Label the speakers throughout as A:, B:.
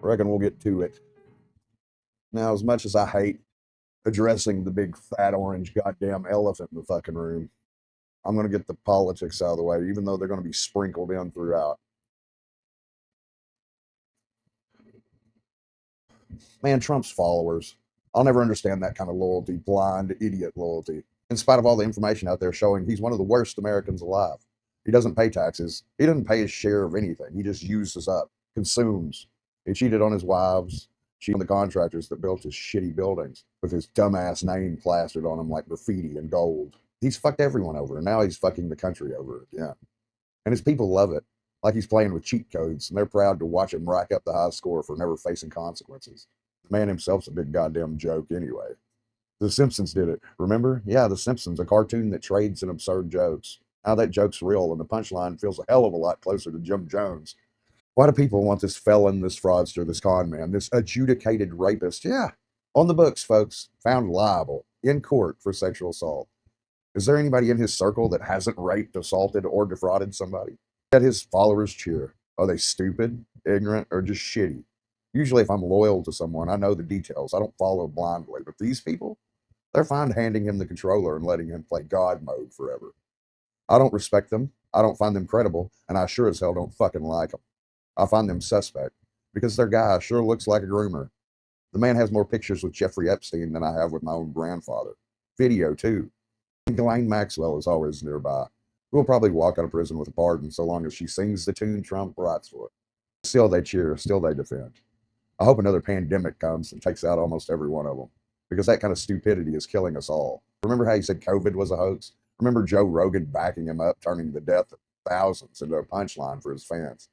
A: reckon we'll get to it. Now, as much as I hate addressing the big fat orange goddamn elephant in the fucking room, I'm going to get the politics out of the way, even though they're going to be sprinkled in throughout. Man, Trump's followers. I'll never understand that kind of loyalty, blind, idiot loyalty. In spite of all the information out there showing he's one of the worst Americans alive. He doesn't pay taxes. He doesn't pay his share of anything. He just uses up, consumes. He cheated on his wives, cheated on the contractors that built his shitty buildings with his dumbass name plastered on them like graffiti and gold. He's fucked everyone over, and now he's fucking the country over again. And his people love it, like he's playing with cheat codes, and they're proud to watch him rack up the high score for never facing consequences. The man himself's a big goddamn joke anyway. The Simpsons did it, remember? Yeah, The Simpsons, a cartoon that trades in absurd jokes. Now that joke's real, and the punchline feels a hell of a lot closer to Jim Jones. Why do people want this felon, this fraudster, this con man, this adjudicated rapist? Yeah, on the books, folks, found liable in court for sexual assault. Is there anybody in his circle that hasn't raped, assaulted, or defrauded somebody? Yet his followers cheer. Are they stupid, ignorant, or just shitty? Usually if I'm loyal to someone, I know the details. I don't follow blindly. But these people, they're fine handing him the controller and letting him play God mode forever. I don't respect them. I don't find them credible. And I sure as hell don't fucking like them. I find them suspect because their guy sure looks like a groomer. The man has more pictures with Jeffrey Epstein than I have with my own grandfather. Video, too. And Ghislaine Maxwell is always nearby. We'll probably walk out of prison with a pardon so long as she sings the tune Trump writes for it. Still they cheer. Still they defend. I hope another pandemic comes and takes out almost every one of them, because that kind of stupidity is killing us all. Remember how he said COVID was a hoax? Remember Joe Rogan backing him up, turning the death of thousands into a punchline for his fans?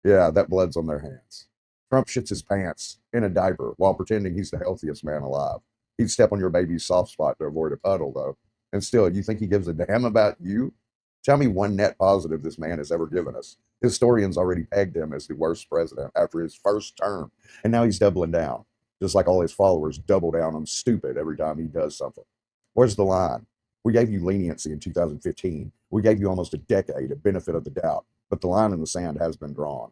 A: Yeah, that blood's on their hands. Trump shits his pants in a diaper while pretending he's the healthiest man alive. He'd step on your baby's soft spot to avoid a puddle, though. And still, you think he gives a damn about you? Tell me one net positive this man has ever given us. Historians already pegged him as the worst president after his first term, and now he's doubling down, just like all his followers double down on stupid every time he does something. Where's the line? We gave you leniency in 2015. We gave you almost a decade of benefit of the doubt, but the line in the sand has been drawn.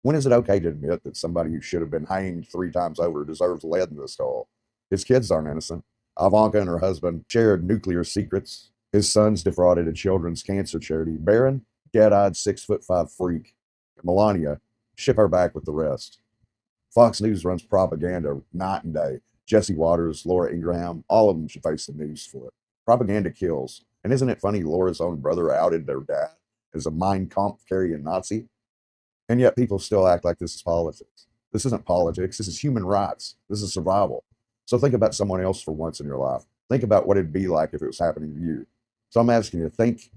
A: When is it okay to admit that somebody who should have been hanged 3 times over deserves lead in the skull? His kids aren't innocent. Ivanka and her husband shared nuclear secrets. His sons defrauded a children's cancer charity. Barron, dead-eyed 6'5" freak. And Melania, ship her back with the rest. Fox News runs propaganda night and day. Jesse Waters, Laura Ingraham, all of them should face the news for it. Propaganda kills. And isn't it funny Laura's own brother outed their dad as a Mein Kampf carrying Nazi? And yet people still act like this is politics. This isn't politics. This is human rights. This is survival. So think about someone else for once in your life. Think about what it'd be like if it was happening to you. So I'm asking you, think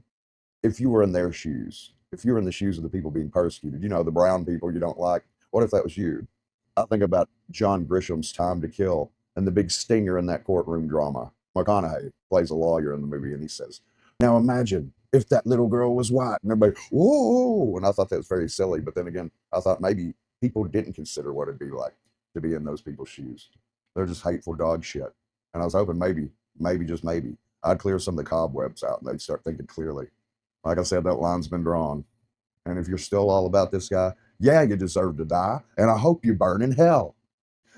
A: if you were in their shoes, if you were in the shoes of the people being persecuted, you know, the brown people you don't like, what if that was you? I think about John Grisham's Time to Kill and the big stinger in that courtroom drama. McConaughey plays a lawyer in the movie, and he says, now imagine if that little girl was white, and everybody, whoa, and I thought that was very silly, but then again, I thought maybe people didn't consider what it'd be like to be in those people's shoes. They're just hateful dog shit. And I was hoping maybe, just maybe, I'd clear some of the cobwebs out and they'd start thinking clearly. Like I said, that line's been drawn. And if you're still all about this guy, yeah, you deserve to die, and I hope you burn in hell.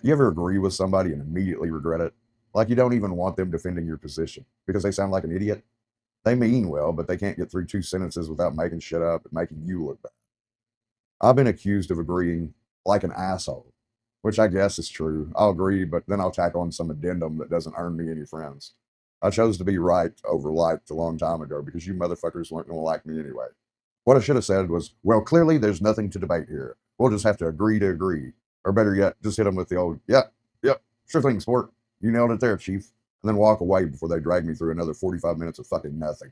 A: You ever agree with somebody and immediately regret it? Like you don't even want them defending your position because they sound like an idiot? They mean well, but they can't get through 2 sentences without making shit up and making you look bad. I've been accused of agreeing like an asshole, which I guess is true. I'll agree, but then I'll tack on some addendum that doesn't earn me any friends. I chose to be right over liked a long time ago because you motherfuckers weren't going to like me anyway. What I should have said was, well, clearly there's nothing to debate here. We'll just have to agree to agree. Or better yet, just hit them with the old, yep, sure thing, sport. You nailed it there, chief. And then walk away before they drag me through another 45 minutes of fucking nothing.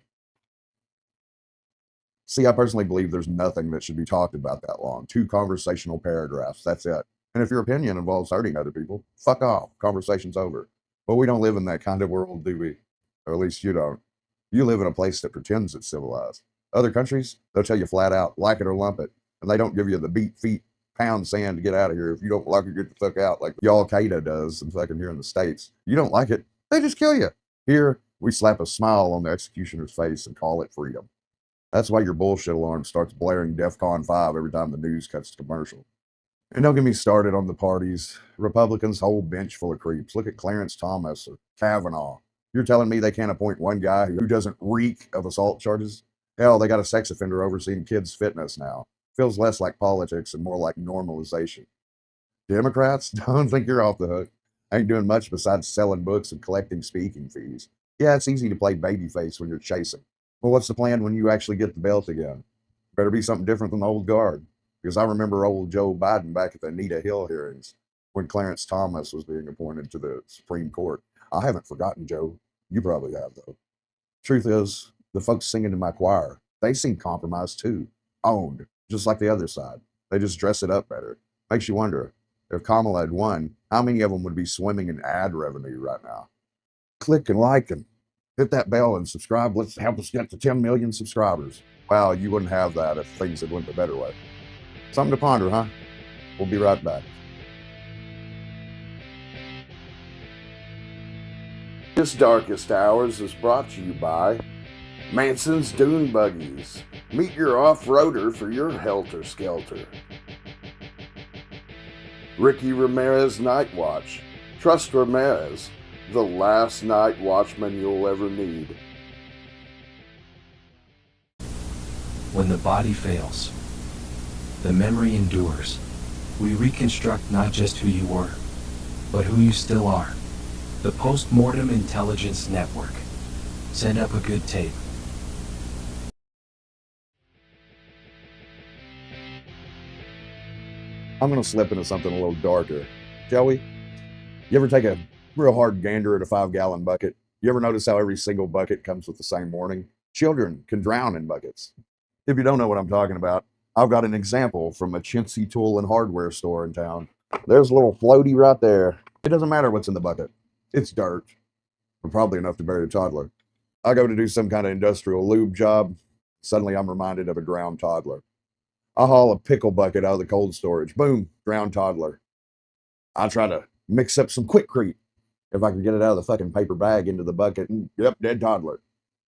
A: See, I personally believe there's nothing that should be talked about that long. 2 conversational paragraphs, that's it. And if your opinion involves hurting other people, fuck off, conversation's over. But we don't live in that kind of world, do we? Or at least you don't. You live in a place that pretends it's civilized. Other countries, they'll tell you flat out, like it or lump it. And they don't give you the beat feet, pound sand to get out of here. If you don't like it, get the fuck out, like the Al-Qaeda does and fucking here in the States. You don't like it, they just kill you. Here, we slap a smile on the executioner's face and call it freedom. That's why your bullshit alarm starts blaring DEFCON 5 every time the news cuts to commercial. And don't get me started on the parties. Republicans' whole bench full of creeps. Look at Clarence Thomas or Kavanaugh. You're telling me they can't appoint one guy who doesn't reek of assault charges? Hell, they got a sex offender overseeing kids' fitness now. Feels less like politics and more like normalization. Democrats, don't think you're off the hook. Ain't doing much besides selling books and collecting speaking fees. Yeah, it's easy to play babyface when you're chasing. Well, what's the plan when you actually get the belt again? Better be something different than the old guard. Because I remember old Joe Biden back at the Anita Hill hearings when Clarence Thomas was being appointed to the Supreme Court. I haven't forgotten, Joe. You probably have, though. Truth is, the folks singing in my choir, they seem compromised too. Owned, just like the other side. They just dress it up better. Makes you wonder, if Kamala had won, how many of them would be swimming in ad revenue right now? Click and like and hit that bell and subscribe. Let's help us get to 10 million subscribers. Wow, you wouldn't have that if things had went the better way. Something to ponder, huh? We'll be right back. This Darkest Hours is brought to you by Manson's Dune Buggies. Meet your off-roader for your helter-skelter. Ricky Ramirez Night Watch. Trust Ramirez, the last night watchman you'll ever need.
B: When the body fails, the memory endures. We reconstruct not just who you were, but who you still are. The Postmortem Intelligence Network. Send up a good tape.
A: I'm going to slip into something a little darker. Shall we? You ever take a real hard gander at a 5-gallon bucket? You ever notice how every single bucket comes with the same warning? Children can drown in buckets. If you don't know what I'm talking about, I've got an example from a chintzy tool and hardware store in town. There's a little floaty right there. It doesn't matter what's in the bucket. It's dirt, but probably enough to bury a toddler. I go to do some kind of industrial lube job. Suddenly I'm reminded of a drowned toddler. I haul a pickle bucket out of the cold storage. Boom, drowned toddler. I try to mix up some Quickcrete. If I can get it out of the fucking paper bag into the bucket, and yep, dead toddler.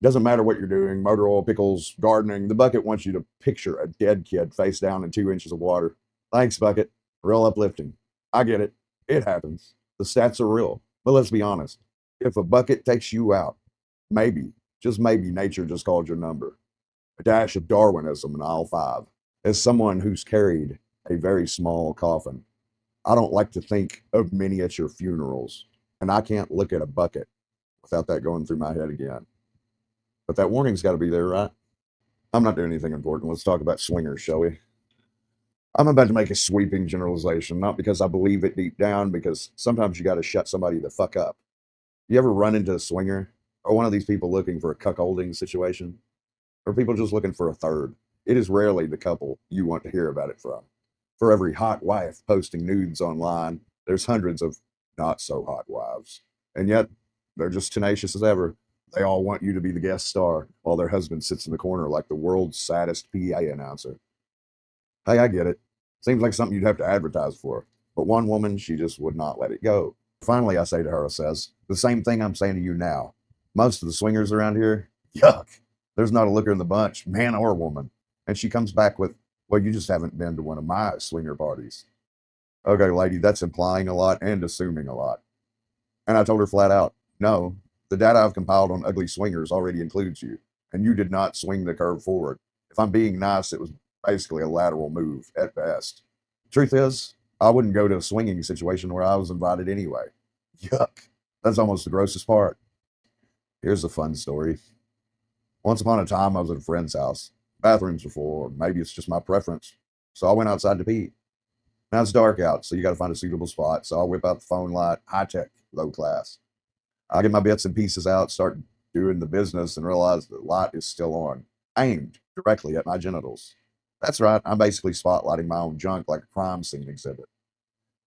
A: Doesn't matter what you're doing, motor oil, pickles, gardening, the bucket wants you to picture a dead kid face down in 2 inches of water. Thanks, bucket. Real uplifting. I get it. It happens. The stats are real. But let's be honest. If a bucket takes you out, maybe, just maybe, nature just called your number. A dash of Darwinism in aisle 5. As someone who's carried a very small coffin, I don't like to think of miniature funerals, and I can't look at a bucket without that going through my head again. But that warning's got to be there, right? I'm not doing anything important. Let's talk about swingers, shall we? I'm about to make a sweeping generalization, not because I believe it deep down, because sometimes you got to shut somebody the fuck up. You ever run into a swinger or one of these people looking for a cuckolding situation? Or people just looking for a third? It is rarely the couple you want to hear about it from. For every hot wife posting nudes online, there's hundreds of not so hot wives. And yet, they're just tenacious as ever. They all want you to be the guest star while their husband sits in the corner like the world's saddest PA announcer. Hey, I get it. Seems like something you'd have to advertise for. But one woman, she just would not let it go. Finally, I say to her, says, the same thing I'm saying to you now. Most of the swingers around here, yuck. There's not a looker in the bunch, man or woman. And she comes back with, well, you just haven't been to one of my swinger parties. Okay, lady, that's implying a lot and assuming a lot. And I told her flat out, no, the data I've compiled on ugly swingers already includes you, and you did not swing the curve forward. If I'm being nice, it was basically a lateral move at best. Truth is, I wouldn't go to a swinging situation where I was invited anyway. Yuck. That's almost the grossest part. Here's a fun story. Once upon a time, I was at a friend's house. Bathrooms are full, or maybe it's just my preference. So I went outside to pee. Now it's dark out, so you got to find a suitable spot. So I'll whip out the phone light, high tech, low class. I get my bits and pieces out, start doing the business, and realize the light is still on, aimed directly at my genitals. That's right, I'm basically spotlighting my own junk like a crime scene exhibit.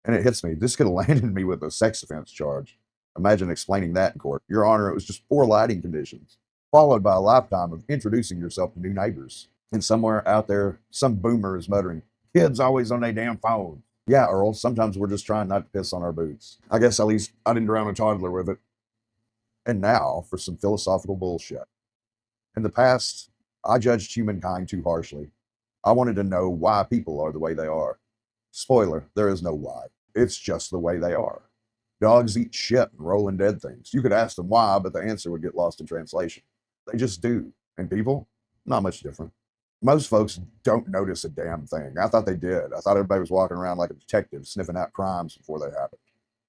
A: And it hits me, this could have landed me with a sex offense charge. Imagine explaining that in court. Your Honor, it was just poor lighting conditions, followed by a lifetime of introducing yourself to new neighbors. And somewhere out there, some boomer is muttering, kids always on their damn phone. Yeah, Earl, sometimes we're just trying not to piss on our boots. I guess at least I didn't drown a toddler with it. And now for some philosophical bullshit. In the past, I judged humankind too harshly. I wanted to know why people are the way they are. Spoiler, there is no why. It's just the way they are. Dogs eat shit and roll in dead things. You could ask them why, but the answer would get lost in translation. They just do. And people, not much different. Most folks don't notice a damn thing. I thought they did. I thought everybody was walking around like a detective, sniffing out crimes before they happen.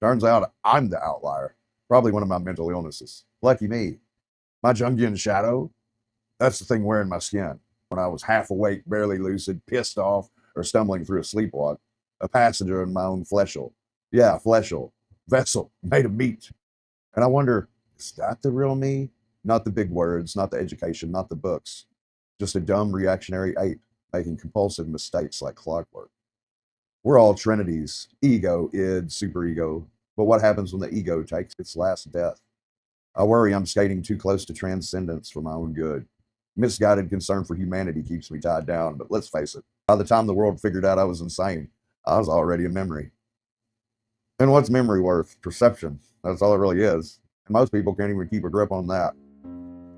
A: Turns out I'm the outlier. Probably one of my mental illnesses. Lucky me. My Jungian shadow, that's the thing wearing my skin. When I was half awake, barely lucid, pissed off, or stumbling through a sleepwalk, a passenger in my own fleshel. Yeah, fleshel. Vessel, made of meat. And I wonder, is that the real me? Not the big words, not the education, not the books. Just a dumb reactionary ape making compulsive mistakes like clockwork. We're all trinities, ego, id, superego. But what happens when the ego takes its last death? I worry I'm skating too close to transcendence for my own good. Misguided concern for humanity keeps me tied down, but let's face it, by the time the world figured out I was insane, I was already a memory. And what's memory worth? Perception. That's all it really is. And most people can't even keep a grip on that.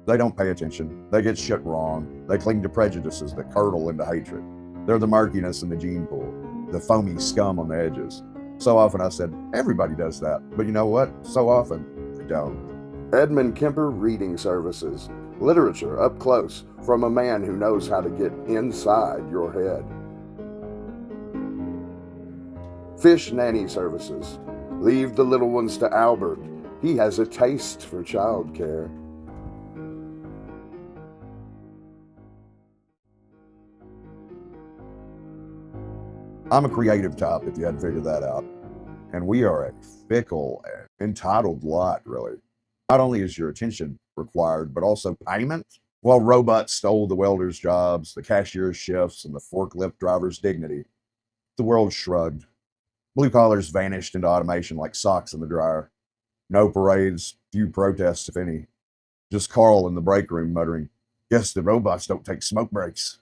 A: They don't pay attention. They get shit wrong. They cling to prejudices that curdle into hatred. They're the murkiness in the gene pool, the foamy scum on the edges. So often I said, everybody does that. But you know what? So often, they don't. Edmund Kemper Reading Services. Literature up close from a man who knows how to get inside your head. Fish Nanny Services. Leave the little ones to Albert. He has a taste for childcare. I'm a creative type, if you hadn't figured that out. And we are a fickle and entitled lot, really. Not only is your attention required, but also payment. While robots stole the welders' jobs, the cashier's shifts, and the forklift driver's dignity, the world shrugged. Blue collars vanished into automation like socks in the dryer. No parades, few protests, if any. Just Carl in the break room muttering, "Guess the robots don't take smoke breaks."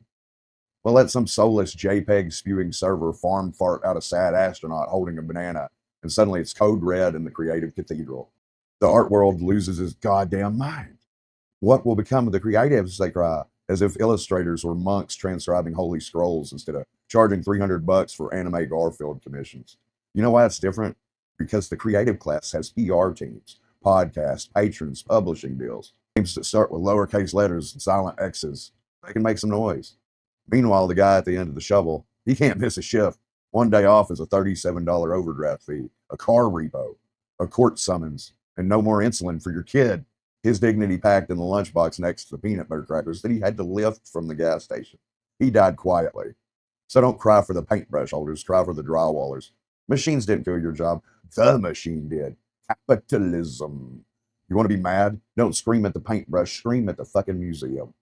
A: Well, let some soulless JPEG-spewing server farm fart out a sad astronaut holding a banana, and suddenly it's code red in the creative cathedral. The art world loses its goddamn mind. What will become of the creatives, they cry, as if illustrators were monks transcribing holy scrolls instead of charging $300 for anime Garfield commissions. You know why it's different? Because the creative class has PR teams, podcasts, patrons, publishing deals, names that start with lowercase letters and silent X's. They can make some noise. Meanwhile, the guy at the end of the shovel, he can't miss a shift. One day off is a $37 overdraft fee, a car repo, a court summons, and no more insulin for your kid. His dignity packed in the lunchbox next to the peanut butter crackers that he had to lift from the gas station. He died quietly. So don't cry for the paintbrush holders, cry for the drywallers. Machines didn't do your job. The machine did. Capitalism. You want to be mad? Don't scream at the paintbrush, scream at the fucking museum.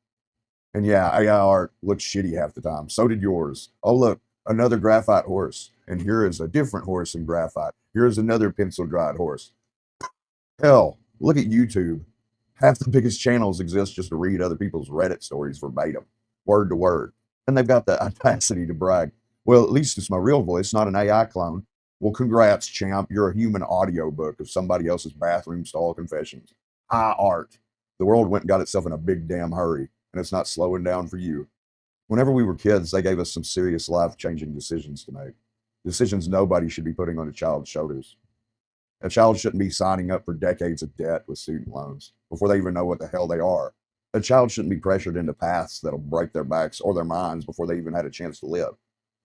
A: And yeah, AI art looks shitty half the time. So did yours. Oh, look, another graphite horse. And here is a different horse in graphite. Here's another pencil-dried horse. Hell, look at YouTube. Half the biggest channels exist just to read other people's Reddit stories verbatim, word to word. And they've got the audacity to brag. Well, at least it's my real voice, not an AI clone. Well, congrats, champ. You're a human audiobook of somebody else's bathroom stall confessions. High art. The world went and got itself in a big damn hurry, and it's not slowing down for you. Whenever we were kids, they gave us some serious life-changing decisions to make. Decisions nobody should be putting on a child's shoulders. A child shouldn't be signing up for decades of debt with student loans before they even know what the hell they are. A child shouldn't be pressured into paths that'll break their backs or their minds before they even had a chance to live.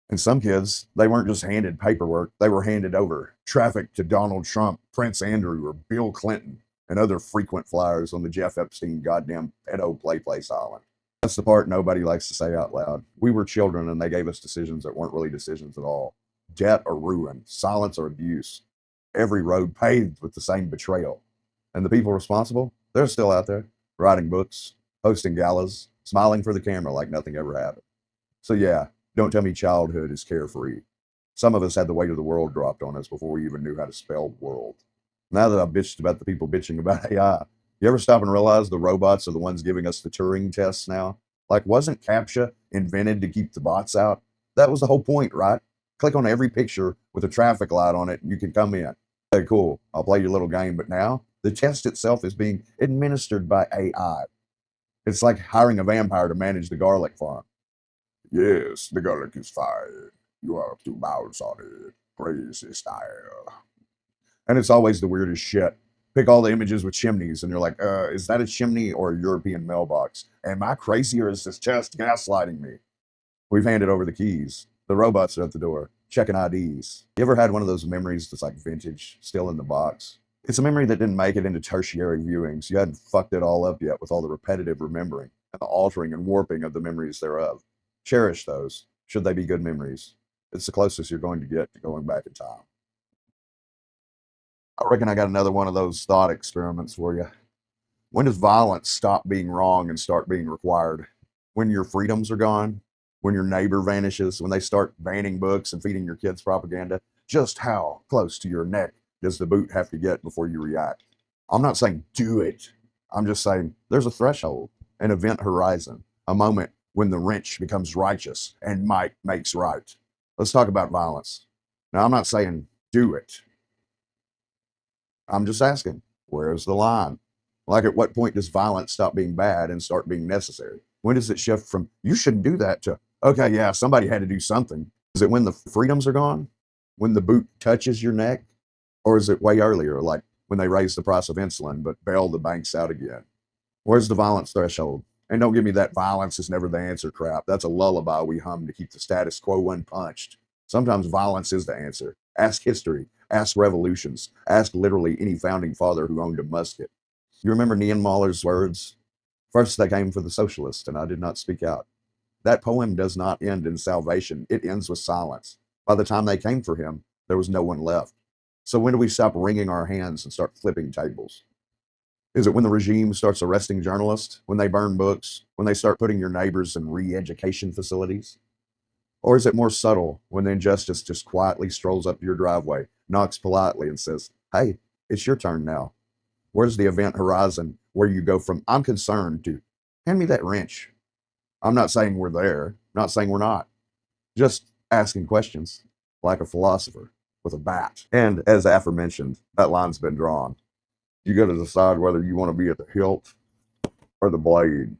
A: And some kids, they weren't just handed paperwork, they were handed over, trafficked to Donald Trump, Prince Andrew, or Bill Clinton, and other frequent flyers on the Jeff Epstein goddamn pedo place island. That's the part nobody likes to say out loud. We were children and they gave us decisions that weren't really decisions at all. Debt or ruin, silence or abuse. Every road paved with the same betrayal. And the people responsible, they're still out there, writing books, hosting galas, smiling for the camera like nothing ever happened. So yeah, don't tell me childhood is carefree. Some of us had the weight of the world dropped on us before we even knew how to spell world. Now that I've bitched about the people bitching about AI, you ever stop and realize the robots are the ones giving us the Turing tests now? Like, wasn't CAPTCHA invented to keep the bots out? That was the whole point, right? Click on every picture with a traffic light on it and you can come in. Okay, cool, I'll play your little game, but now the test itself is being administered by AI. It's like hiring a vampire to manage the garlic farm. Yes, the garlic is fine. You have to bounce on it. Crazy style. And it's always the weirdest shit. Pick all the images with chimneys, and you're like, is that a chimney or a European mailbox? Am I crazy or is this just gaslighting me? We've handed over the keys. The robots are at the door, checking IDs. You ever had one of those memories that's like vintage, still in the box? It's a memory that didn't make it into tertiary viewings. You hadn't fucked it all up yet with all the repetitive remembering and the altering and warping of the memories thereof. Cherish those, should they be good memories. It's the closest you're going to get to going back in time. I reckon I got another one of those thought experiments for you. When does violence stop being wrong and start being required? When your freedoms are gone? When your neighbor vanishes? When they start banning books and feeding your kids propaganda? Just how close to your neck does the boot have to get before you react? I'm not saying do it. I'm just saying there's a threshold, an event horizon, a moment when the wrench becomes righteous and might makes right. Let's talk about violence. Now, I'm not saying do it. I'm just asking, where's the line? Like, at what point does violence stop being bad and start being necessary? When does it shift from, you shouldn't do that, to, okay, yeah, somebody had to do something? Is it when the freedoms are gone? When the boot touches your neck? Or is it way earlier, like when they raise the price of insulin but bail the banks out again? Where's the violence threshold? And don't give me that violence is never the answer crap. That's a lullaby we hum to keep the status quo unpunched. Sometimes violence is the answer. Ask history. Ask revolutions. Ask literally any founding father who owned a musket. You remember Niemöller's words? First they came for the socialists, and I did not speak out. That poem does not end in salvation. It ends with silence. By the time they came for him, there was no one left. So when do we stop wringing our hands and start flipping tables? Is it when the regime starts arresting journalists? When they burn books? When they start putting your neighbors in re-education facilities? Or is it more subtle when the injustice just quietly strolls up to your driveway, knocks politely, and says, hey, it's your turn now? Where's the event horizon where you go from, I'm concerned, to, hand me that wrench? I'm not saying we're there, not saying we're not. Just asking questions, like a philosopher with a bat. And as aforementioned, that line's been drawn. You got to decide whether you want to be at the hilt or the blade,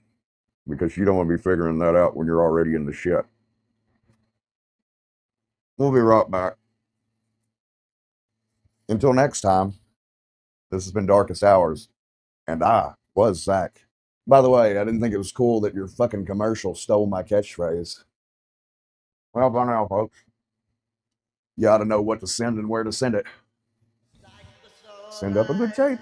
A: because you don't want to be figuring that out when you're already in the shit. We'll be right back. Until next time, this has been Darkest Hours, and I was Zach. By the way, I didn't think it was cool that your fucking commercial stole my catchphrase. Well, by now, folks, you ought to know what to send and where to send it. Send up a good tape.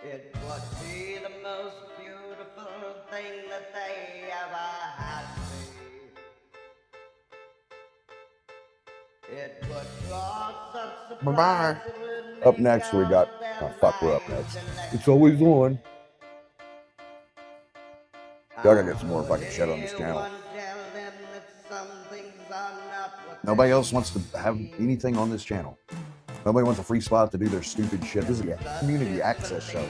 A: It would be the most beautiful thing that they ever had seen. It would draw such surprise. Bye-bye. Up next, we got... Oh, fuck, we're up next. It's always on. Y'all gotta get some more fucking shit on this channel. Nobody else wants to have anything on this channel. Nobody wants a free spot to do their stupid shit. This is a community access show.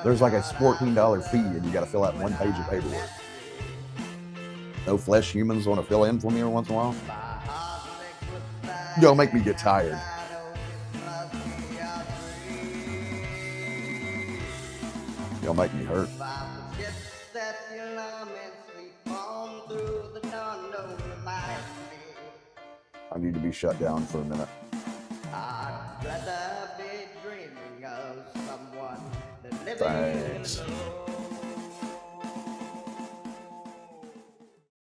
A: There's like a $14 fee and you gotta fill out one page of paperwork. No flesh humans want to fill in for me every once in a while? Y'all make me get tired. Y'all make me hurt. I need to be shut down for a minute. I'd rather be dreaming of someone that living. Thanks.